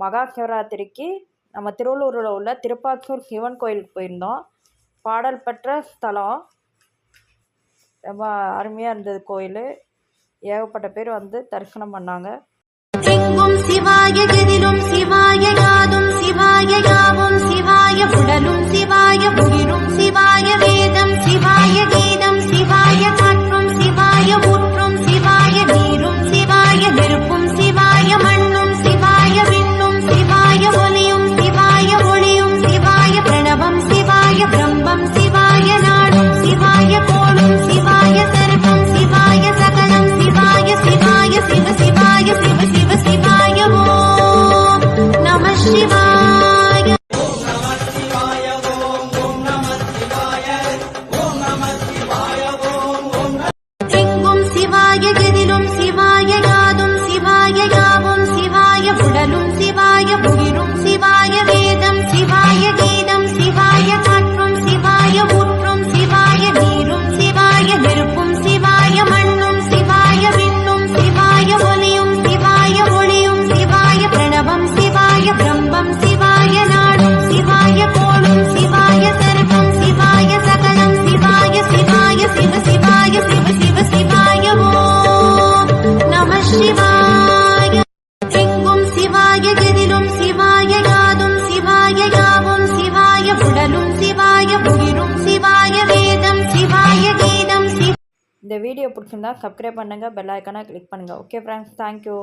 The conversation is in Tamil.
மகா சிவராத்திரிக்கு நம்ம திருவள்ளூரில் உள்ள திருப்பாச்சூர் சிவன் கோயிலுக்கு போயிருந்தோம். பாடல் பெற்ற ஸ்தலம், ரொம்ப அருமையாக இருந்தது கோயில். ஏகப்பட்ட பேர் வந்து தரிசனம் பண்ணாங்க. எங்கும் சிவாய, எதிலும் சிவாய, யாதும் சிவாய, யாவும் சிவாய, உடலும் சிவாய, உயிரும் சிவாய, வேதம் சிவாய, கீதம் சிவாய, காற்றும் சிவாய, ஊற்றும் சிவாய, நீரும் சிவாய, நெருப்பும் சிவாய, மண்ணும் சிவாய, விண்ணும் சிவாய, ஒலியும் சிவாய, ஒளியும் சிவாய, பிரணவம் சிவாய, பிரம்மம் சிவாய, நாடும் சிவாய, கோளும் சிவாய, சர்வம் சிவாய, சகலம் சிவாய, சிவாய சிவ சிவாய, சிவ சிவ சிவாய, ஓம் நம சிவாய. எங்கும் சிவாய, எதிலும் சிவாய, யாதும் சிவாய, யாவும் சிவாய, உடலும் சிவாய, உயிரும் சிவாய, வேதம் சிவாய, கீதம் சிவாய, காற்றும் சிவாய, ஊற்றும் சிவாய, நீரும் சிவாய, நெருப்பும் சிவாய, மண்ணும் சிவாய, விண்ணும் சிவாய, ஒலியும் சிவாய, ஒளியும் சிவாய, பிரணவம் சிவாய, பிரம்மம் சிவாய, நாடும் சிவாய, கோளும் சிவாய, சர்வம் சிவாய, சகலம் சிவாய, சிவாய சிவ சிவாய, சிவ சிவ சிவாய, ஓம் நம சிவாய. எங்கும் சிவாய, எதிலும் சிவாய, யாதும் சிவாய, யாவும் சிவாய, உடலும் சிவாய, உயிரும் சிவாய, வேதம் சிவாய, கீதம் சிவாய. இந்த வீடியோ பிடிச்சிருந்தா சப்ஸ்கிரைப் பண்ணுங்கள், பெல் ஐக்கானை கிளிக் பண்ணுங்கள். Okay friends, thank you.